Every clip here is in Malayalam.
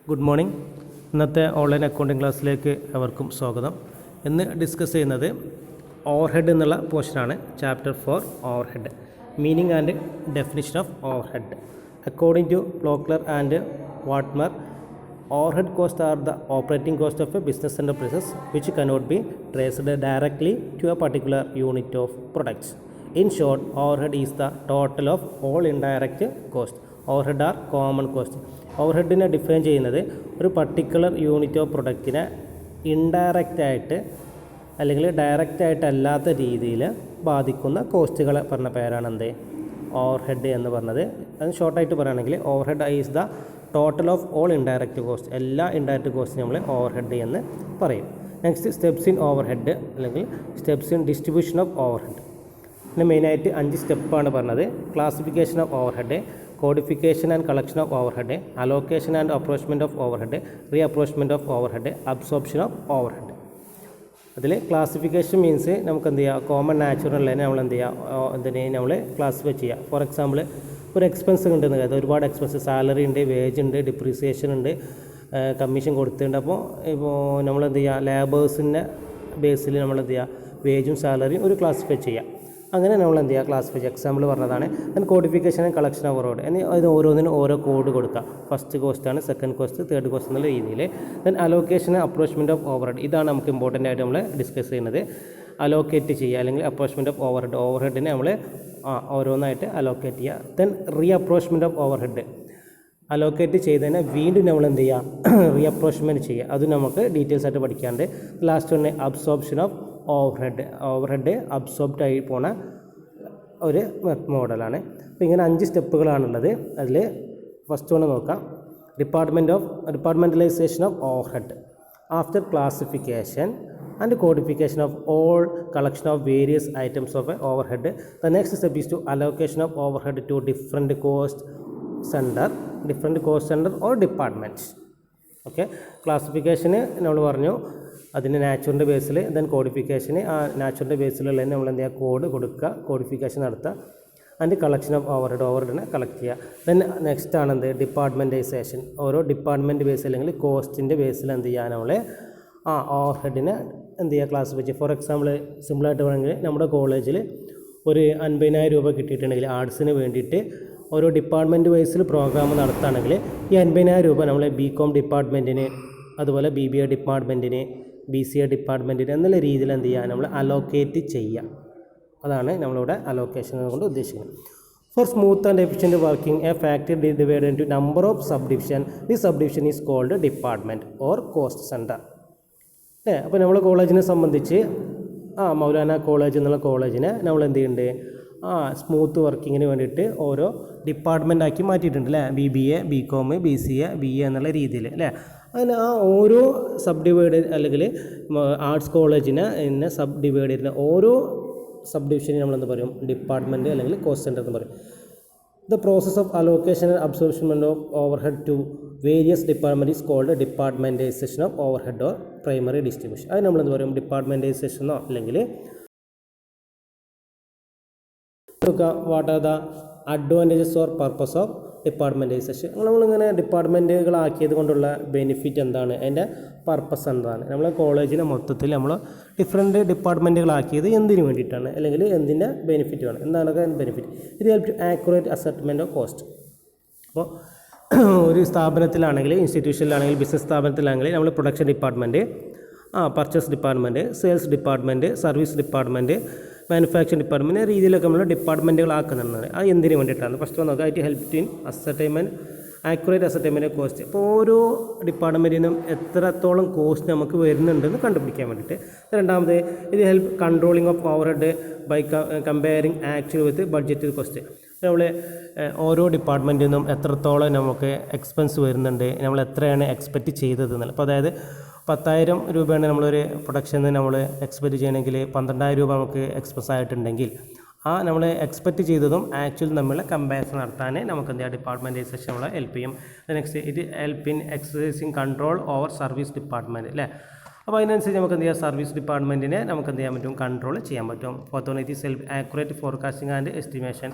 Good morning. ഇന്നത്തെ ഓൺലൈൻ അക്കൗണ്ടിംഗ് ക്ലാസ്സിലേക്ക് എവർക്കും സ്വാഗതം. ഇന്ന് ഡിസ്കസ് ചെയ്യുന്നത് ഓവർഹെഡ് എന്നുള്ള പോർഷനാണ്. Chapter 4 overhead, meaning and definition of overhead. According to Blocker and Weltmer, overhead costs are the operating cost of a business enterprises which cannot be traced directly to a particular unit of products. In short, overhead is the total of all indirect costs. Overhead are common cost. ഓവർഹെഡിനെ ഡിഫൈൻ ചെയ്യുന്നത് ഒരു പർട്ടിക്കുലർ യൂണിറ്റ് ഓഫ് പ്രൊഡക്റ്റിനെ ഇൻഡയറക്റ്റ് ആയിട്ട് അല്ലെങ്കിൽ ഡയറക്റ്റ് ആയിട്ടല്ലാത്ത രീതിയിൽ ബാധിക്കുന്ന കോസ്റ്റുകളെ പറഞ്ഞ പേരാണ് എന്ത്, ഓവർഹെഡ് എന്ന് പറഞ്ഞത്. അത് ഷോർട്ടായിട്ട് പറയുകയാണെങ്കിൽ overhead is the total of all indirect cost. എല്ലാ ഇൻഡയറക്റ്റ് കോസ്റ്റ് നമ്മൾ ഓവർഹെഡ് എന്ന് പറയും. നെക്സ്റ്റ് സ്റ്റെപ്സ് ഇൻ ഓവർഹെഡ് അല്ലെങ്കിൽ steps in distribution of overhead. പിന്നെ മെയിനായിട്ട് 5 സ്റ്റെപ്പാണ് പറഞ്ഞത്. Classification of overhead, codification and collection of overhead, allocation and apportionment of overhead, re apportionment of overhead, absorption of overhead. അതിൽ ക്ലാസിഫിക്കേഷൻ മീൻസ് നമുക്ക് എന്ത് ചെയ്യുക, കോമൺ നാച്ചുറൽ തന്നെ നമ്മൾ എന്ത് ചെയ്യുക, എന്തിനെ നമ്മൾ ക്ലാസിഫൈ ചെയ്യുക. ഫോർ എക്സാമ്പിൾ ഒരു എക്സ്പെൻസ് ഉണ്ടെന്ന് കരുതുക, ഒരുപാട് എക്സ്പെൻസ്, സാലറി ഉണ്ട്, വേജ് ഉണ്ട്, ഡിപ്രീസിയേഷൻ ഉണ്ട്, കമ്മീഷൻ കൊടുത്തിട്ടുണ്ട്. അപ്പോൾ നമ്മളെന്ത് ചെയ്യുക, ലേബേഴ്സിൻ്റെ ബേസിൽ നമ്മളെന്ത് ചെയ്യുക, വേജും സാലറിയും ഒരു ക്ലാസിഫൈ ചെയ്യുക. അങ്ങനെ നമ്മൾ എന്ത് ചെയ്യുക, ക്ലാസിഫൈ ചെയ്യുക. എക്സാമ്പിൾ പറഞ്ഞതാണ്. Then codification and collection of overhead. അതിന് ഓരോന്നിനും ഓരോ കോഡ് കൊടുക്കുക. ഫസ്റ്റ് കോസ്റ്റാണ്, സെക്കൻഡ് കോസ്റ്റ്, തേർഡ് കോസ്റ്റ് എന്നുള്ള രീതിയിൽ. Then allocation, apportionment of overhead. ഇതാണ് നമുക്ക് ഇമ്പോർട്ടൻ്റ് ആയിട്ട് നമ്മൾ ഡിസ്കസ് ചെയ്യുന്നത്. അലോക്കേറ്റ് ചെയ്യുക അല്ലെങ്കിൽ അപ്രോച്ച്മെൻറ്റ് ഓഫ് ഓവർഹെഡ്. ഓവർഹെഡിനെ നമ്മൾ ഓരോന്നായിട്ട് അലോക്കേറ്റ് ചെയ്യുക. Then re apportionment of overhead. Allocate ചെയ്തതിനെ വീണ്ടും നമ്മൾ എന്ത് ചെയ്യുക, റീ അപ്രോച്ച്മെൻറ്റ് ചെയ്യുക. അത് നമുക്ക് ഡീറ്റെയിൽസ് ആയിട്ട് പഠിക്കാണ്ട്. ലാസ്റ്റ് ഒന്ന് absorption of overhead. Overhead absorbed ആയി പോണ ഒരു മോഡലാണ്. അപ്പോൾ ഇങ്ങനെ 5 സ്റ്റെപ്പുകളാണുള്ളത്. അതിൽ ഫസ്റ്റ് ഒന്ന് നോക്കാം. Departmentalization of overhead. After classification and codification of all collection of various items of a overhead, the next step is to allocation of overhead to different cost center or departments. Okay, ക്ലാസിഫിക്കേഷന് നമ്മൾ പറഞ്ഞു അതിന് നാച്ചുറലിൻ്റെ ബേസിൽ. ദെൻ കോഡിഫിക്കേഷന് ആ നാച്ചുറലിൻ്റെ ബേസിലുള്ള നമ്മൾ എന്ത് ചെയ്യുക, കോഡ് കൊടുക്കുക, കോഡിഫിക്കേഷൻ നടത്തുക. ആൻഡ് കളക്ഷൻ ഓഫ് ഓവർഹെഡിനെ കളക്ട് ചെയ്യുക. ദെൻ നെക്സ്റ്റ് ആണ് എന്ത്, ഡിപ്പാർട്ട്മെൻറ്റൈസേഷൻ. ഓരോ ഡിപ്പാർട്ട്മെൻറ്റ് ബേസ് അല്ലെങ്കിൽ കോസ്റ്റിൻ്റെ ബേസിൽ എന്ത് ചെയ്യുക, നമ്മൾ ഓവർഹെഡിനെ എന്ത് ചെയ്യുക, ക്ലാസിഫൈ ചെയ്യുക. ഫോർ എക്സാമ്പിൾ സിമ്പിളായിട്ട് വേണമെങ്കിൽ നമ്മുടെ കോളേജിൽ ഒരു 50,000 രൂപ കിട്ടിയിട്ടുണ്ടെങ്കിൽ ആർട്സിന് വേണ്ടിയിട്ട് ഓരോ ഡിപ്പാർട്ട്മെൻറ്റ് വൈസിൽ പ്രോഗ്രാം നടത്തുകയാണെങ്കിൽ ഈ 50,000 രൂപ നമ്മൾ BCom ഡിപ്പാർട്ട്മെൻറ്റിന്, അതുപോലെ BBA ഡിപ്പാർട്ട്മെൻറ്റിന്, BCA ഡിപ്പാർട്ട്മെൻറ്റിന് എന്നുള്ള രീതിയിൽ എന്ത് ചെയ്യുക, നമ്മൾ അലോക്കേറ്റ് ചെയ്യുക. അതാണ് നമ്മളിവിടെ അലോക്കേഷൻ കൊണ്ട് ഉദ്ദേശിക്കുന്നത്. For smooth and efficient working a factory divided into number of subdivision. The subdivision is called department or cost centre. അപ്പോൾ നമ്മൾ കോളേജിനെ സംബന്ധിച്ച് മൗലാന കോളേജ് എന്നുള്ള കോളേജിനെ നമ്മൾ എന്ത് ചെയ്യുന്നുണ്ട്, സ്മൂത്ത് വർക്കിങ്ങിന് വേണ്ടിയിട്ട് ഓരോ ഡിപ്പാർട്ട്മെൻ്റ് ആക്കി മാറ്റിയിട്ടുണ്ട് അല്ലേ. BBA, BCom, BCA, BA എന്നുള്ള രീതിയിൽ അല്ലേ. അങ്ങനെ ഓരോ സബ് ഡിവൈഡ് അല്ലെങ്കിൽ ആർട്സ് കോളേജിനെ ഇന്നെ സബ് ഡിവൈഡ് ചെയ്യുന്ന ഓരോ സബ് ഡിവിഷനെ നമ്മളെന്ത് പറയും, ഡിപ്പാർട്ട്മെൻറ്റ് അല്ലെങ്കിൽ കോസ്റ്റ് സെൻറ്റർ എന്ന് പറയും. The process of allocation and absorption of overhead to various departments is called departmentization of overhead or primary distribution. അത് നമ്മൾ എന്ത് പറയും, ഡിപ്പാർട്ട്മെൻറ്റൈസേഷനോ അല്ലെങ്കിൽ what are the advantages or purpose of departmentalization. നമ്മളിങ്ങനെ ഡിപ്പാർട്ട്മെൻറ്റുകളാക്കിയത് കൊണ്ടുള്ള ബെനിഫിറ്റ് എന്താണ്, അതിൻ്റെ പർപ്പസ് എന്താണ്. നമ്മളെ കോളേജിനെ മൊത്തത്തിൽ നമ്മൾ ഡിഫറെൻറ്റ് ഡിപ്പാർട്ട്മെൻറ്റുകളാക്കിയത് എന്തിനു വേണ്ടിയിട്ടാണ്, അല്ലെങ്കിൽ എന്തിൻ്റെ ബെനിഫിറ്റ് വേണം, എന്താണ് ബെനിഫിറ്റ്. ഇത് help to accurate assessment of cost. അപ്പോൾ ഒരു സ്ഥാപനത്തിലാണെങ്കിൽ, ഇൻസ്റ്റിറ്റ്യൂഷനിലാണെങ്കിൽ, ബിസിനസ് സ്ഥാപനത്തിലാണെങ്കിൽ നമ്മൾ production department, purchase department, sales department, service department, manufacturing department രീതിയിലൊക്കെ നമ്മൾ ഡിപ്പാർട്ട്മെൻറ്റുകളാക്കുന്നുണ്ട്. അത് എന്തിനു വേണ്ടിയിട്ടാണ്. ഫസ്റ്റ് നോക്കുക, it help in ascertainment, accurate ascertainment of cost. അപ്പോൾ ഓരോ ഡിപ്പാർട്ട്മെൻറ്റിനും എത്രത്തോളം കോസ്റ്റ് നമുക്ക് വരുന്നുണ്ടെന്ന് കണ്ടുപിടിക്കാൻ വേണ്ടിയിട്ട്. രണ്ടാമത്, ഇത് help controlling of overhead by comparing actual with budget cost. നമ്മൾ ഓരോ ഡിപ്പാർട്ട്മെൻറ്റിൽ നിന്നും എത്രത്തോളം നമുക്ക് എക്സ്പെൻസ് വരുന്നുണ്ട്, നമ്മൾ എത്രയാണ് എക്സ്പെക്റ്റ് ചെയ്തത് എന്നുള്ളത്. അപ്പോൾ അതായത് 10,000 രൂപയാണ് നമ്മളൊരു പ്രൊഡക്ഷനിൽ നമ്മൾ എക്സ്പെക്റ്റ് ചെയ്യണമെങ്കിൽ 12,000 രൂപ നമുക്ക് എക്സ്പെൻസ് ആയിട്ടുണ്ടെങ്കിൽ നമ്മൾ എക്സ്പെക്റ്റ് ചെയ്തതും ആക്ച്വൽ തമ്മിലുള്ള കമ്പാരിസൺ നടത്താൻ നമുക്ക് എന്ത് ചെയ്യുക, ഡിപ്പാർട്ട്മെൻറ്റൈസേഷൻ നമ്മളെ ഹെൽപ്പ് ചെയ്യും. നെക്സ്റ്റ്, ഇത് help in exercising control over service department അല്ലേ. അപ്പോൾ അതിനനുസരിച്ച് നമുക്ക് എന്ത് ചെയ്യാം, സർവീസ് ഡിപ്പാർട്ട്മെൻറ്റിനെ നമുക്ക് എന്ത് ചെയ്യാൻ പറ്റും, കൺട്രോൾ ചെയ്യാൻ പറ്റും. Fourth one, it is help accurate forecasting and estimation.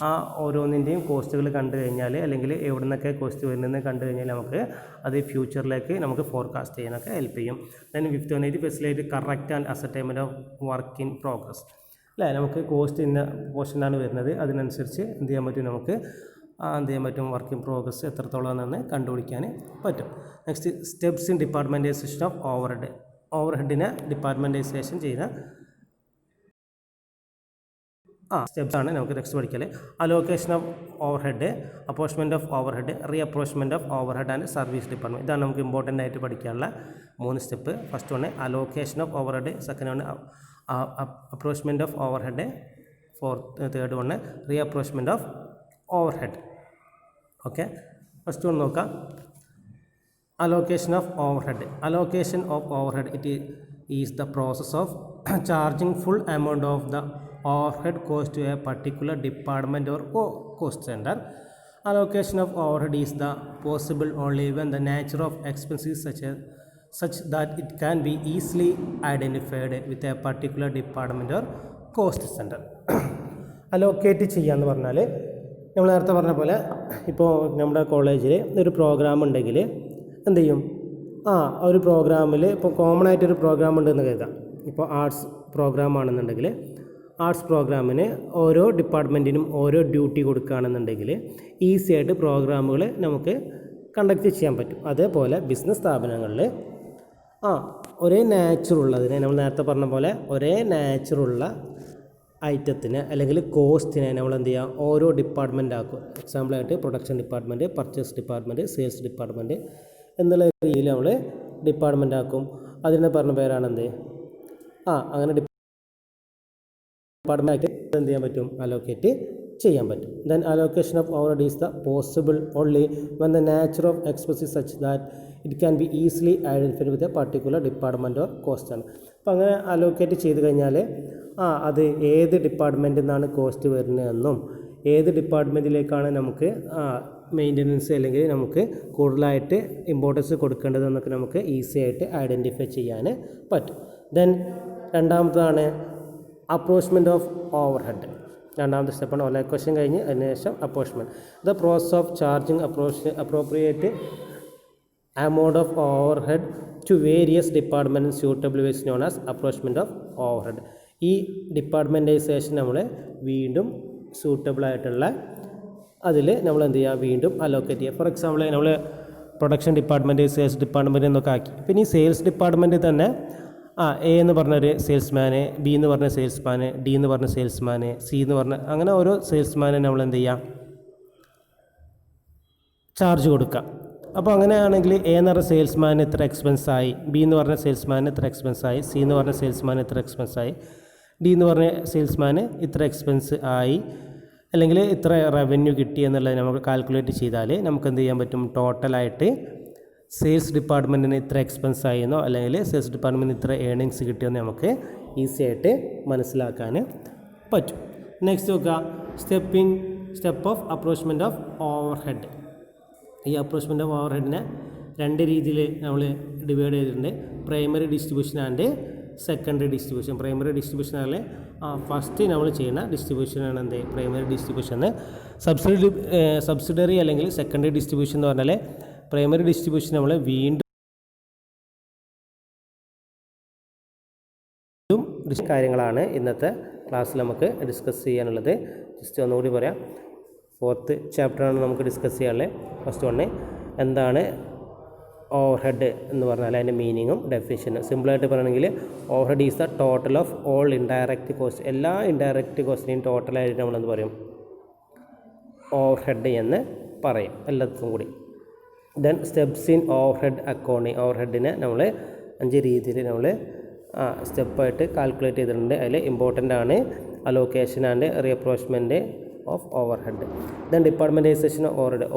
ആ ഓരോന്നിൻ്റെയും കോസ്റ്റുകൾ കണ്ടു കഴിഞ്ഞാൽ അല്ലെങ്കിൽ എവിടെ നിന്നൊക്കെ കോസ്റ്റ് വരുന്നതെന്ന് കണ്ടു കഴിഞ്ഞാൽ നമുക്ക് അത് ഫ്യൂച്ചറിലേക്ക് നമുക്ക് ഫോർകാസ്റ്റ് ചെയ്യാനൊക്കെ ഹെൽപ്പ് ചെയ്യും. ദെൻ ഫിഫ്ത്ത് വൺ ഇത് facilitate correct and ascertainment of work in progress. അല്ലേ, നമുക്ക് കോസ്റ്റ് ഇന്ന പോർഷനാണ് വരുന്നത്, അതിനനുസരിച്ച് എന്ത് ചെയ്യാൻ പറ്റും, നമുക്ക് എന്ത് ചെയ്യാൻ പറ്റും, വർക്ക് ഇൻ പ്രോഗ്രസ് എത്രത്തോളമാണെന്ന് കണ്ടുപിടിക്കാൻ പറ്റും. Next steps in departmentalization of overhead. ഓവർഹെഡിനെ ഡിപ്പാർട്ട്മെൻറ്റൈസേഷൻ ചെയ്യുന്ന സ്റ്റെപ്സ് ആണ് നമുക്ക് നെക്സ്റ്റ് പഠിക്കൽ. Allocation of overhead, apportionment of overhead, re apportionment of overhead and service department. ഇതാണ് നമുക്ക് ഇമ്പോർട്ടൻ്റ് ആയിട്ട് പഠിക്കാനുള്ള 3 step. First one allocation of overhead, second one apportionment of overhead, third one re apportionment of overhead. Okay, first one നോക്കാം. Allocation of overhead. Allocation of overhead, it is the process of charging full amount of the overhead cost to a particular department or cost center. Allocation of overhead is the possible only when the nature of expense is such that it can be easily identified with a particular department or cost center. Allocate ചെയ്യാന്ന് പറഞ്ഞാൽ നമ്മൾ നേരത്തെ പറഞ്ഞ പോലെ ഇപ്പോൾ നമ്മുടെ കോളേജിൽ ഒരു പ്രോഗ്രാം ഉണ്ടെങ്കിൽ എന്ത് ചെയ്യും, ഒരു പ്രോഗ്രാമിൽ ഇപ്പോൾ കോമൺ ആയിട്ടൊരു പ്രോഗ്രാം ഉണ്ടെന്ന് കരുതാം. ഇപ്പോൾ ആർട്സ് പ്രോഗ്രാം ആണെന്നുണ്ടെങ്കിൽ ആർട്സ് പ്രോഗ്രാമിന് ഓരോ ഡിപ്പാർട്ട്മെൻറ്റിനും ഓരോ ഡ്യൂട്ടി കൊടുക്കുകയാണെന്നുണ്ടെങ്കിൽ ഈസി ആയിട്ട് പ്രോഗ്രാമുകൾ നമുക്ക് കണ്ടക്ട് ചെയ്യാൻ പറ്റും. അതേപോലെ ബിസിനസ് സ്ഥാപനങ്ങളിൽ ഒരേ നാച്ചുറുള്ളതിനെ നമ്മൾ നേരത്തെ പറഞ്ഞ പോലെ ഒരേ നാച്ചുറുള്ള ഐറ്റത്തിന് അല്ലെങ്കിൽ കോസ്റ്റിനെ നമ്മൾ എന്ത് ചെയ്യുക, ഓരോ ഡിപ്പാർട്ട്മെൻ്റ് ആക്കും. എക്സാമ്പിളായിട്ട് production department, purchase department, sales department എന്നുള്ള രീതിയിൽ നമ്മൾ ഡിപ്പാർട്ട്മെൻ്റ് ആക്കും. അതിനെ പറഞ്ഞ പേരാണെന്ത്, അങ്ങനെ ഡിപ്പാർട്ട്മെൻറ്റ് എന്ത് ചെയ്യാൻ പറ്റും, അലോക്കേറ്റ് ചെയ്യാൻ പറ്റും. Then allocation of overhead is the possible only when the nature of expense is such that it can be easily identified with a particular department or cost ആണ്. അപ്പോൾ അങ്ങനെ അലോക്കേറ്റ് ചെയ്ത് കഴിഞ്ഞാൽ അത് ഏത് ഡിപ്പാർട്ട്മെൻറ്റിൽ നിന്നാണ് കോസ്റ്റ് വരുന്നതെന്നും ഏത് ഡിപ്പാർട്ട്മെൻറ്റിലേക്കാണ് നമുക്ക് മെയിൻ്റനൻസ് അല്ലെങ്കിൽ നമുക്ക് കൂടുതലായിട്ട് ഇമ്പോർട്ടൻസ് കൊടുക്കേണ്ടതെന്നൊക്കെ നമുക്ക് ഈസി ആയിട്ട് ഐഡൻറ്റിഫൈ ചെയ്യാൻ പറ്റും. ദെൻ രണ്ടാമതാണ് അപ്രോച്ച്മെൻറ്റ് ഓഫ് ഓവർഹെഡ്. രണ്ടാമത്തെ സ്റ്റെപ്പാണ് അലോക്കേഷൻ കഴിഞ്ഞ് അതിനുശേഷം apportionment. The process of charging appropriate amount of overhead to various departments suitable is known as apportionment of overhead. ഈ ഡിപ്പാർട്ട്മെൻറ്റൈസേഷൻ നമ്മൾ വീണ്ടും സൂട്ടബിൾ ആയിട്ടുള്ള അതിൽ നമ്മൾ എന്ത് ചെയ്യുക, വീണ്ടും അലോക്കേറ്റ് ചെയ്യുക. ഫോർ എക്സാമ്പിൾ നമ്മൾ പ്രൊഡക്ഷൻ ഡിപ്പാർട്ട്മെൻറ്റ്, സെയിൽസ് ഡിപ്പാർട്ട്മെൻറ്റ് എന്നൊക്കെ ആക്കി. പിന്നെ ഈ സെയിൽസ് ഡിപ്പാർട്ട്മെൻറ്റ് തന്നെ എ എന്ന് പറഞ്ഞൊരു സെയിൽസ്മാന്, ബി എന്ന് പറഞ്ഞ സെയിൽസ്മാന്, ഡി എന്ന് പറഞ്ഞ സെയിൽസ്മാന്, സി എന്ന് പറഞ്ഞ അങ്ങനെ ഓരോ സെയിൽസ്മാനെ നമ്മൾ എന്ത് ചെയ്യുക, ചാർജ് കൊടുക്കുക. അപ്പോൾ അങ്ങനെയാണെങ്കിൽ എ എന്ന് പറഞ്ഞ സെയിൽസ്മാൻ ഇത്ര എക്സ്പെൻസായി, ബി എന്ന് പറഞ്ഞ സെയിൽസ്മാൻ ഇത്ര എക്സ്പെൻസായി, സി എന്ന് പറഞ്ഞ സെയിൽസ്മാൻ ഇത്ര എക്സ്പെൻസായി, ഡി എന്ന് പറഞ്ഞ സെയിൽസ്മാൻ ഇത്ര എക്സ്പെൻസ് ആയി, അല്ലെങ്കിൽ ഇത്ര റവന്യൂ കിട്ടി എന്നുള്ളത് നമുക്ക് കാൽക്കുലേറ്റ് ചെയ്താൽ നമുക്ക് എന്ത് ചെയ്യാൻ പറ്റും, ടോട്ടലായിട്ട് സെയിൽസ് ഡിപ്പാർട്ട്മെൻറ്റിന് ഇത്ര എക്സ്പെൻസ് ആയിരുന്നോ അല്ലെങ്കിൽ സെയിൽസ് ഡിപ്പാർട്ട്മെൻറ്റിന് ഇത്ര ഏണിങ്സ് കിട്ടിയെന്ന് നമുക്ക് ഈസി ആയിട്ട് മനസ്സിലാക്കാൻ പറ്റും. നെക്സ്റ്റ് നോക്കുക, step of apportionment of overhead. ഈ അപ്രോച്ച്മെൻറ്റ് ഓഫ് ഓവർഹെഡിനെ 2 രീതിയിൽ നമ്മൾ ഡിവൈഡ് ചെയ്തിട്ടുണ്ട്. Primary distribution and secondary distribution. Primary ഡിസ്ട്രിബ്യൂഷനിൽ ഫസ്റ്റ് നമ്മൾ ചെയ്യുന്ന ഡിസ്ട്രിബ്യൂഷനാണ് എന്ത്, പ്രൈമറി ഡിസ്ട്രിബ്യൂഷൻ. സബ്സിഡറി അല്ലെങ്കിൽ സെക്കൻഡറി ഡിസ്ട്രിബ്യൂഷൻ എന്ന് പറഞ്ഞാൽ പ്രൈമറി ഡിസ്ട്രിബ്യൂഷൻ നമ്മൾ വീണ്ടും കാര്യങ്ങളാണ് ഇന്നത്തെ ക്ലാസ്സിൽ നമുക്ക് ഡിസ്കസ് ചെയ്യാനുള്ളത്. ജസ്റ്റ് ഒന്നുകൂടി പറയാം. 4th ചാപ്റ്ററാണ് നമുക്ക് ഡിസ്കസ് ചെയ്യാനുള്ളത്. ഫസ്റ്റ് വണ് എന്താണ് ഓവർഹെഡ് എന്ന് പറഞ്ഞാൽ അതിൻ്റെ മീനിങ്ങും ഡെഫിനിഷനും. സിമ്പിളായിട്ട് പറയുകയാണെങ്കിൽ overhead is the total of all indirect cost. എല്ലാ ഇൻഡയറക്റ്റ് കോസ്റ്റിനെയും ടോട്ടലായിട്ട് നമ്മളെന്ത് പറയും, ഓവർഹെഡ് എന്ന് പറയും, എല്ലാത്തിനും കൂടി. Then steps in overhead accounting. ഓവർഹെഡിനെ നമ്മൾ 5 രീതിയിൽ നമ്മൾ സ്റ്റെപ്പായിട്ട് കാൽക്കുലേറ്റ് ചെയ്തിട്ടുണ്ട്. അതിൽ ഇമ്പോർട്ടൻ്റ് ആണ് allocation and reapportionment of overhead. Then departmentalization of overhead.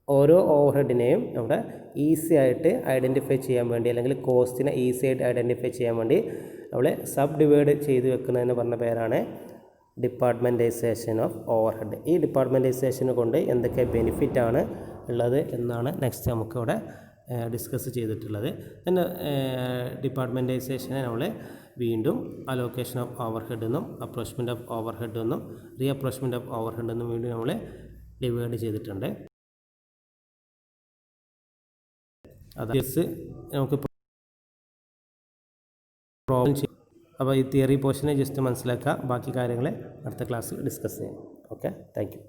ഓരോ ഓവർഹെഡിനെയും നമ്മുടെ ഈസി ആയിട്ട് ഐഡൻറ്റിഫൈ ചെയ്യാൻ വേണ്ടി അല്ലെങ്കിൽ കോസ്റ്റിനെ ഈസി ആയിട്ട് ഐഡൻറ്റിഫൈ ചെയ്യാൻ വേണ്ടി നമ്മൾ സബ് ഡിവൈഡ് ചെയ്ത് വെക്കുന്നതെന്ന് പറഞ്ഞ പേരാണ് ഡിപ്പാർട്ട്മെൻറ്റൈസേഷൻ ഓഫ് ഓവർഹെഡ്. ഈ ഡിപ്പാർട്ട്മെൻറ്റൈസേഷനെ കൊണ്ട് എന്തൊക്കെ ബെനിഫിറ്റാണ് ഉള്ളത് എന്നാണ് നെക്സ്റ്റ് നമുക്കിവിടെ ഡിസ്കസ് ചെയ്തിട്ടുള്ളത്. പിന്നെ ഡിപ്പാർട്ട്മെൻറ്റൈസേഷനെ നമ്മൾ വീണ്ടും അലോക്കേഷൻ ഓഫ് ഓവർ ഹെഡ് എന്നും അപ്രോച്ച്മെൻറ്റ് ഓഫ് ഓവർ ഹെഡ് എന്നും re apportionment of over head എന്നും വീണ്ടും നമ്മൾ ഡിവൈഡ് ചെയ്തിട്ടുണ്ട്. അത് നമുക്ക് പ്രോബ്ലം ചെയ്യും. അപ്പോൾ ഈ തിയറി പോർഷനെ ജസ്റ്റ് മനസ്സിലാക്കുക, ബാക്കി കാര്യങ്ങളെ അടുത്ത ക്ലാസ്സിൽ ഡിസ്കസ് ചെയ്യാം. Okay, thank you.